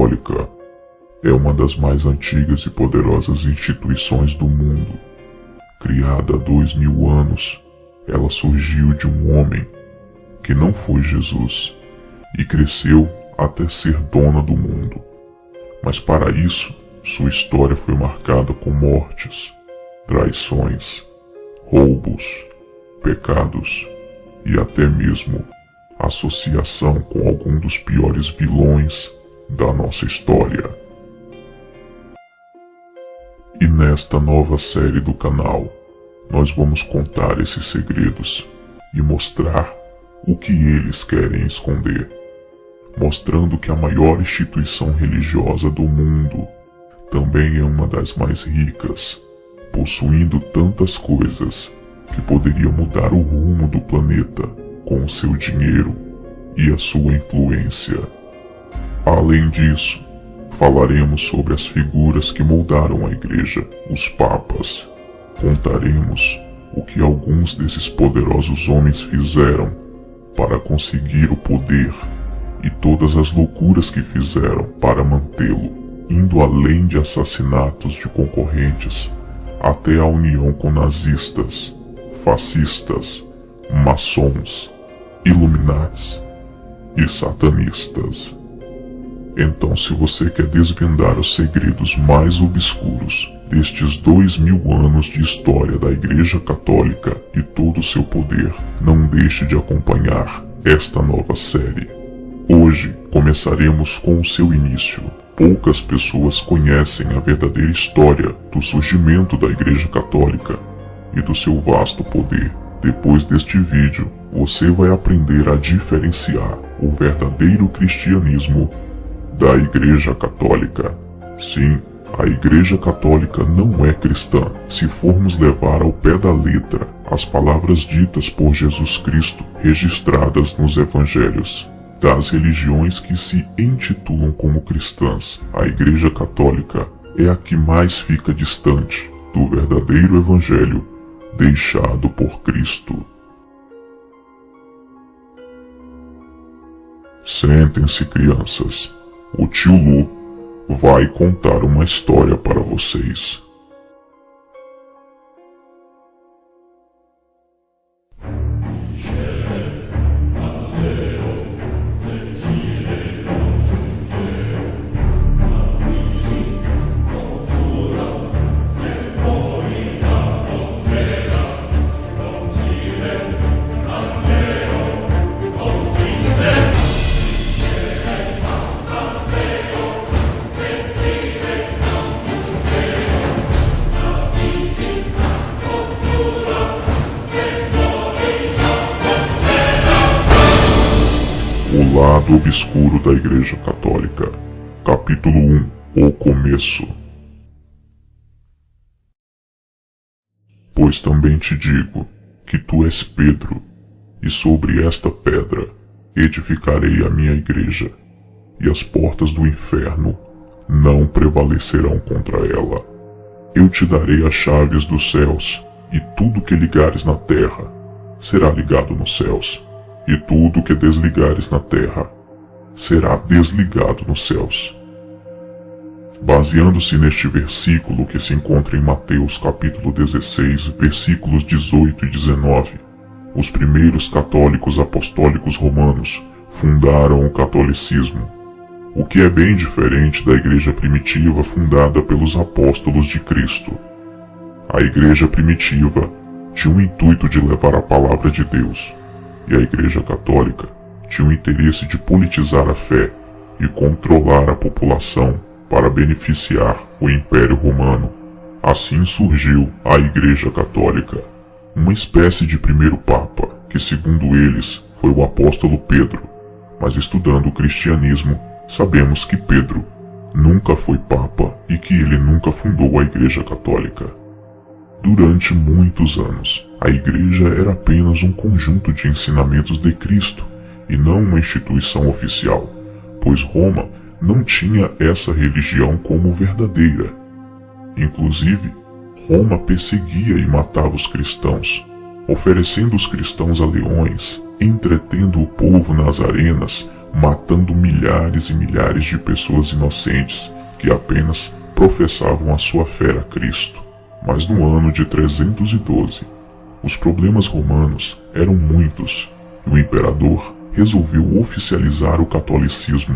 Católica é uma das mais antigas e poderosas instituições do mundo. Criada há 2000 anos, ela surgiu de um homem que não foi Jesus e cresceu até ser dona do mundo. Mas para isso, sua história foi marcada com mortes, traições, roubos, pecados e até mesmo associação com algum dos piores vilões da nossa história. E nesta nova série do canal, nós vamos contar esses segredos e mostrar o que eles querem esconder, mostrando que a maior instituição religiosa do mundo também é uma das mais ricas, possuindo tantas coisas que poderia mudar o rumo do planeta com o seu dinheiro e a sua influência. Além disso, falaremos sobre as figuras que moldaram a igreja, os papas. Contaremos o que alguns desses poderosos homens fizeram para conseguir o poder e todas as loucuras que fizeram para mantê-lo, indo além de assassinatos de concorrentes até a união com nazistas, fascistas, maçons, iluminatis e satanistas. Então, se você quer desvendar os segredos mais obscuros destes 2000 anos de história da Igreja Católica e todo o seu poder, não deixe de acompanhar esta nova série. Hoje começaremos com o seu início. Poucas pessoas conhecem a verdadeira história do surgimento da Igreja Católica e do seu vasto poder. Depois deste vídeo, você vai aprender a diferenciar o verdadeiro cristianismo da Igreja Católica. Sim, a Igreja Católica não é cristã, se formos levar ao pé da letra as palavras ditas por Jesus Cristo registradas nos Evangelhos. Das religiões que se intitulam como cristãs, a Igreja Católica é a que mais fica distante do verdadeiro Evangelho deixado por Cristo. Sentem-se, crianças. O tio Lu vai contar uma história para vocês. O lado obscuro da Igreja Católica. Capítulo 1. O começo. Pois também te digo que tu és Pedro, e sobre esta pedra edificarei a minha igreja, e as portas do inferno não prevalecerão contra ela. Eu te darei as chaves dos céus, e tudo que ligares na terra será ligado nos céus, e tudo que desligares na terra será desligado nos céus. Baseando-se neste versículo que se encontra em Mateus capítulo 16, versículos 18 e 19, os primeiros católicos apostólicos romanos fundaram o catolicismo, o que é bem diferente da igreja primitiva fundada pelos apóstolos de Cristo. A igreja primitiva tinha o intuito de levar a palavra de Deus, e a Igreja Católica tinha o interesse de politizar a fé e controlar a população para beneficiar o Império Romano. Assim surgiu a Igreja Católica, uma espécie de primeiro Papa, que segundo eles foi o apóstolo Pedro, mas estudando o cristianismo, sabemos que Pedro nunca foi Papa e que ele nunca fundou a Igreja Católica. Durante muitos anos, a Igreja era apenas um conjunto de ensinamentos de Cristo e não uma instituição oficial, pois Roma não tinha essa religião como verdadeira. Inclusive, Roma perseguia e matava os cristãos, oferecendo os cristãos a leões, entretendo o povo nas arenas matando milhares e milhares de pessoas inocentes que apenas professavam a sua fé a Cristo. Mas no ano de 312, os problemas romanos eram muitos e o imperador resolveu oficializar o catolicismo.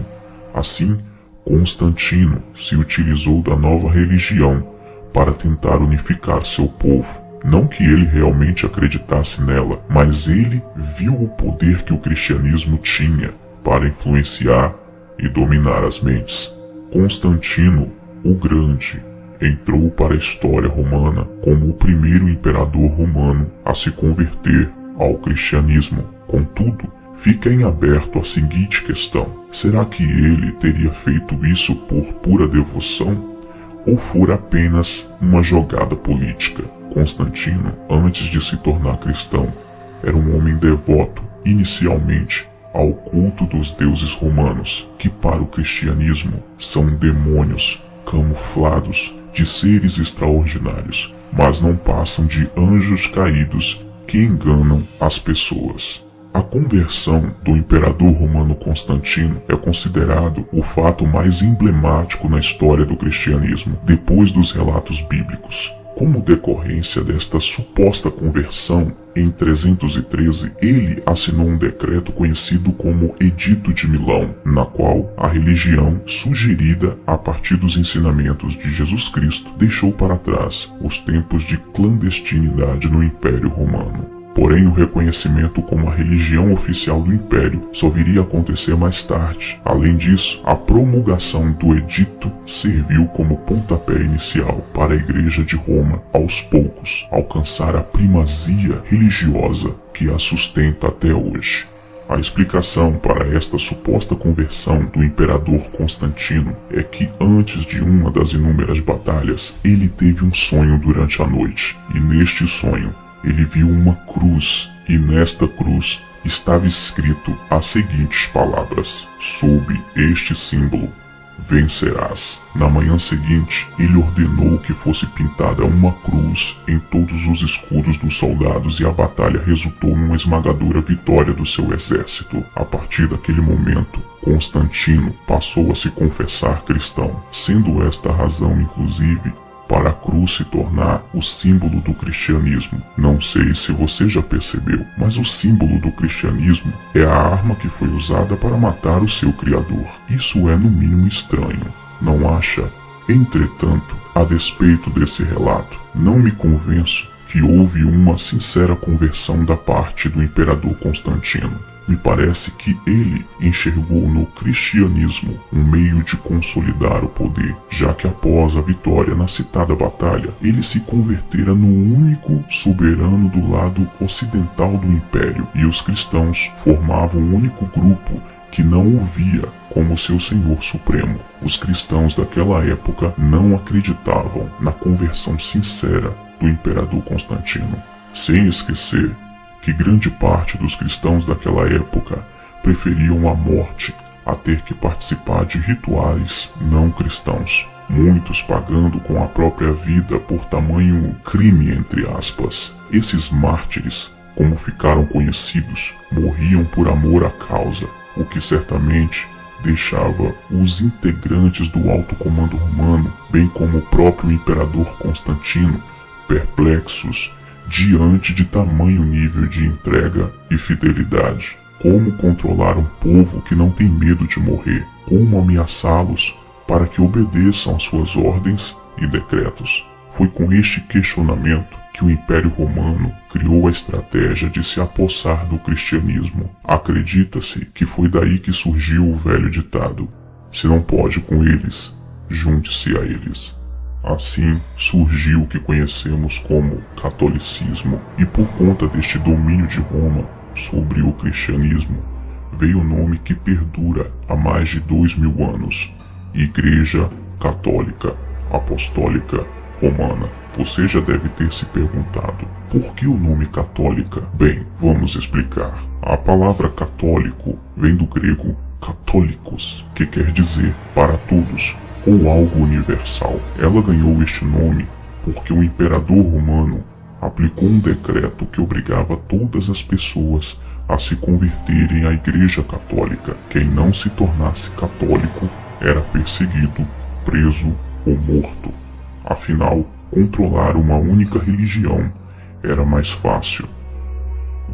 Assim, Constantino se utilizou da nova religião para tentar unificar seu povo. Não que ele realmente acreditasse nela, mas ele viu o poder que o cristianismo tinha para influenciar e dominar as mentes. Constantino, o Grande, entrou para a história romana como o primeiro imperador romano a se converter ao cristianismo. Contudo, fica em aberto a seguinte questão: será que ele teria feito isso por pura devoção ou for apenas uma jogada política? Constantino, antes de se tornar cristão, era um homem devoto, inicialmente, ao culto dos deuses romanos, que para o cristianismo são demônios camuflados de seres extraordinários, mas não passam de anjos caídos que enganam as pessoas. A conversão do imperador romano Constantino é considerado o fato mais emblemático na história do cristianismo, depois dos relatos bíblicos. Como decorrência desta suposta conversão, em 313 ele assinou um decreto conhecido como Edito de Milão, na qual a religião, sugerida a partir dos ensinamentos de Jesus Cristo, deixou para trás os tempos de clandestinidade no Império Romano. Porém, o reconhecimento como a religião oficial do Império só viria a acontecer mais tarde. Além disso, a promulgação do edito serviu como pontapé inicial para a Igreja de Roma, aos poucos, alcançar a primazia religiosa que a sustenta até hoje. A explicação para esta suposta conversão do imperador Constantino é que antes de uma das inúmeras batalhas, ele teve um sonho durante a noite, e neste sonho, ele viu uma cruz, e nesta cruz estava escrito as seguintes palavras: sob este símbolo vencerás. Na manhã seguinte, ele ordenou que fosse pintada uma cruz em todos os escudos dos soldados e a batalha resultou numa esmagadora vitória do seu exército. A partir daquele momento, Constantino passou a se confessar cristão, sendo esta a razão, inclusive, para a cruz se tornar o símbolo do cristianismo. Não sei se você já percebeu, mas o símbolo do cristianismo é a arma que foi usada para matar o seu criador. Isso é no mínimo estranho, não acha? Entretanto, a despeito desse relato, não me convenço que houve uma sincera conversão da parte do imperador Constantino. Me parece que ele enxergou no cristianismo um meio de consolidar o poder, já que após a vitória na citada batalha, ele se convertera no único soberano do lado ocidental do império, e os cristãos formavam um único grupo que não o via como seu Senhor Supremo. Os cristãos daquela época não acreditavam na conversão sincera do imperador Constantino, sem esquecer que grande parte dos cristãos daquela época preferiam a morte a ter que participar de rituais não cristãos, muitos pagando com a própria vida por tamanho crime, entre aspas. Esses mártires, como ficaram conhecidos, morriam por amor à causa, o que certamente deixava os integrantes do alto comando romano, bem como o próprio imperador Constantino, perplexos diante de tamanho nível de entrega e fidelidade. Como controlar um povo que não tem medo de morrer? Como ameaçá-los para que obedeçam às suas ordens e decretos? Foi com este questionamento que o Império Romano criou a estratégia de se apossar do cristianismo. Acredita-se que foi daí que surgiu o velho ditado: se não pode com eles, junte-se a eles. Assim surgiu o que conhecemos como catolicismo, e por conta deste domínio de Roma sobre o cristianismo, veio o nome que perdura há mais de 2000 anos: Igreja Católica Apostólica Romana. Você já deve ter se perguntado, por que o nome católica? Bem, vamos explicar. A palavra católico vem do grego católicos, que quer dizer para todos, ou algo universal. Ela ganhou este nome porque o imperador romano aplicou um decreto que obrigava todas as pessoas a se converterem à Igreja Católica. Quem não se tornasse católico era perseguido, preso ou morto. Afinal, controlar uma única religião era mais fácil.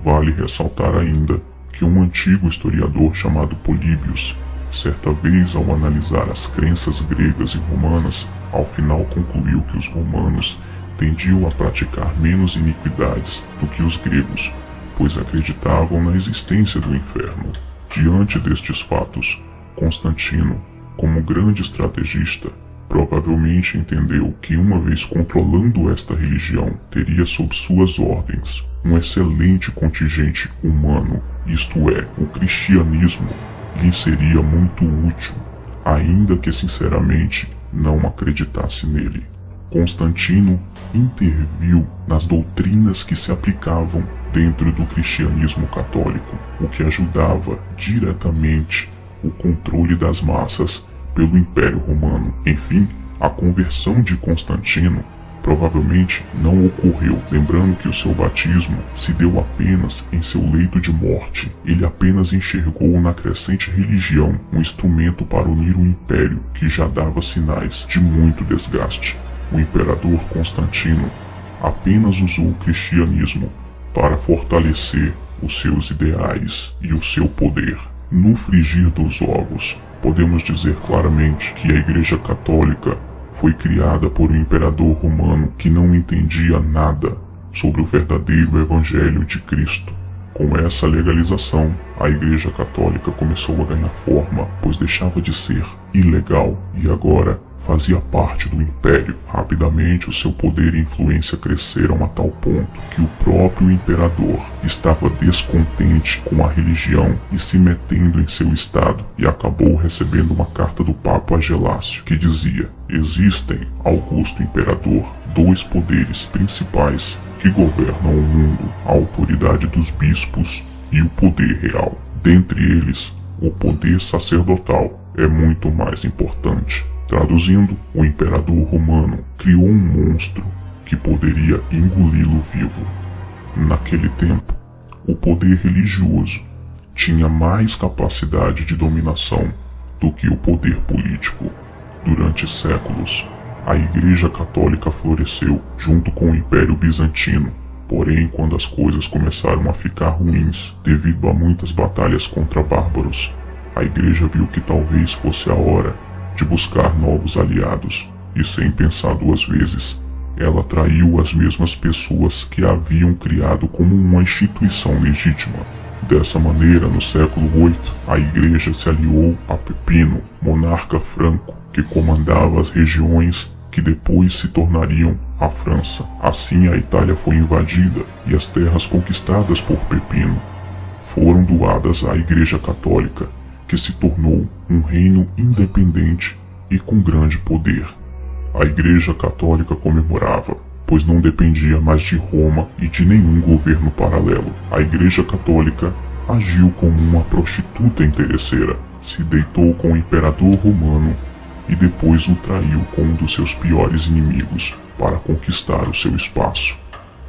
Vale ressaltar ainda que um antigo historiador chamado Políbios, certa vez ao analisar as crenças gregas e romanas, ao final concluiu que os romanos tendiam a praticar menos iniquidades do que os gregos, pois acreditavam na existência do inferno. Diante destes fatos, Constantino, como grande estrategista, provavelmente entendeu que, uma vez controlando esta religião, teria sob suas ordens um excelente contingente humano, isto é, o cristianismo, lhe seria muito útil, ainda que sinceramente não acreditasse nele. Constantino interviu nas doutrinas que se aplicavam dentro do cristianismo católico, o que ajudava diretamente o controle das massas pelo Império Romano. Enfim, a conversão de Constantino provavelmente não ocorreu, lembrando que o seu batismo se deu apenas em seu leito de morte. Ele apenas enxergou na crescente religião um instrumento para unir o império que já dava sinais de muito desgaste. O imperador Constantino apenas usou o cristianismo para fortalecer os seus ideais e o seu poder. No frigir dos ovos, podemos dizer claramente que a Igreja Católica foi criada por um imperador romano que não entendia nada sobre o verdadeiro Evangelho de Cristo. Com essa legalização, a Igreja Católica começou a ganhar forma, pois deixava de ser ilegal e agora fazia parte do Império. Rapidamente, o seu poder e influência cresceram a tal ponto que o próprio imperador estava descontente com a religião e se metendo em seu estado, e acabou recebendo uma carta do Papa Gelácio que dizia: existem, Augusto Imperador, dois poderes principais que governam o mundo, a autoridade dos bispos e o poder real. Dentre eles, o poder sacerdotal é muito mais importante. Traduzindo, o imperador romano criou um monstro que poderia engoli-lo vivo. Naquele tempo, o poder religioso tinha mais capacidade de dominação do que o poder político. Durante séculos, a Igreja Católica floresceu junto com o Império Bizantino. Porém, quando as coisas começaram a ficar ruins devido a muitas batalhas contra bárbaros, a Igreja viu que talvez fosse a hora de buscar novos aliados, e sem pensar duas vezes, ela atraiu as mesmas pessoas que a haviam criado como uma instituição legítima. Dessa maneira, no século VIII, a Igreja se aliou a Pepino, monarca franco, que comandava as regiões que depois se tornariam a França. Assim, a Itália foi invadida e as terras conquistadas por Pepino foram doadas à Igreja Católica, que se tornou um reino independente e com grande poder. A Igreja Católica comemorava, pois não dependia mais de Roma e de nenhum governo paralelo. A Igreja Católica agiu como uma prostituta interesseira, se deitou com o imperador romano e depois o traiu com um dos seus piores inimigos para conquistar o seu espaço.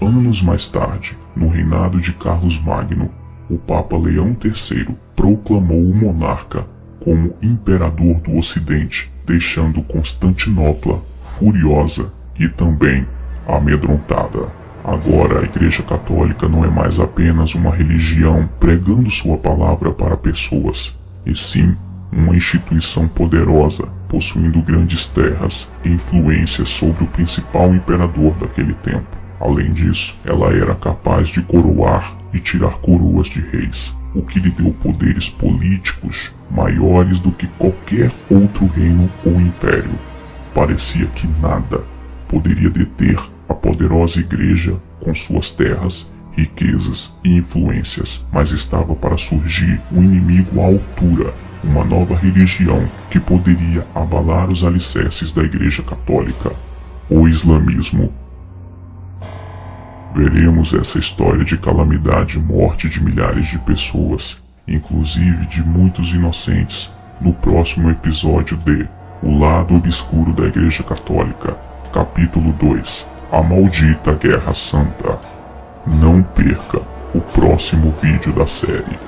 Anos mais tarde, no reinado de Carlos Magno, o Papa Leão III proclamou o monarca como imperador do Ocidente, deixando Constantinopla furiosa e também amedrontada. Agora a Igreja Católica não é mais apenas uma religião pregando sua palavra para pessoas, e sim uma instituição poderosa, possuindo grandes terras e influências sobre o principal imperador daquele tempo. Além disso, ela era capaz de coroar e tirar coroas de reis, o que lhe deu poderes políticos maiores do que qualquer outro reino ou império. Parecia que nada poderia deter a poderosa Igreja com suas terras, riquezas e influências, mas estava para surgir um inimigo à altura, uma nova religião que poderia abalar os alicerces da Igreja Católica: o islamismo. Veremos essa história de calamidade e morte de milhares de pessoas, inclusive de muitos inocentes, no próximo episódio de O Lado Obscuro da Igreja Católica, capítulo 2, A Maldita Guerra Santa. Não perca! o próximo vídeo da série.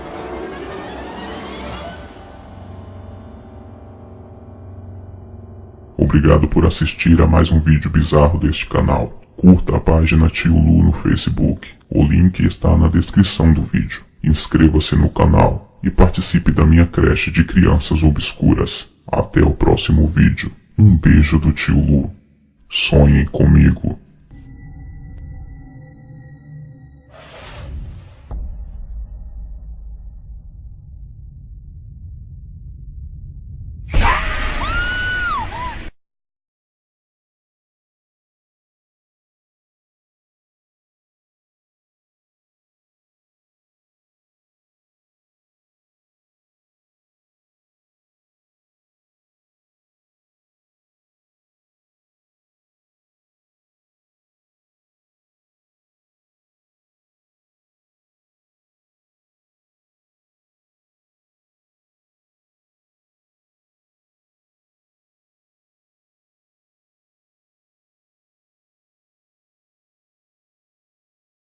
Obrigado por assistir a mais um vídeo bizarro deste canal. Curta a página Tio Lu no Facebook. O link está na descrição do vídeo. Inscreva-se no canal e participe da minha creche de crianças obscuras. Até o próximo vídeo. Um beijo do Tio Lu. Sonhem comigo.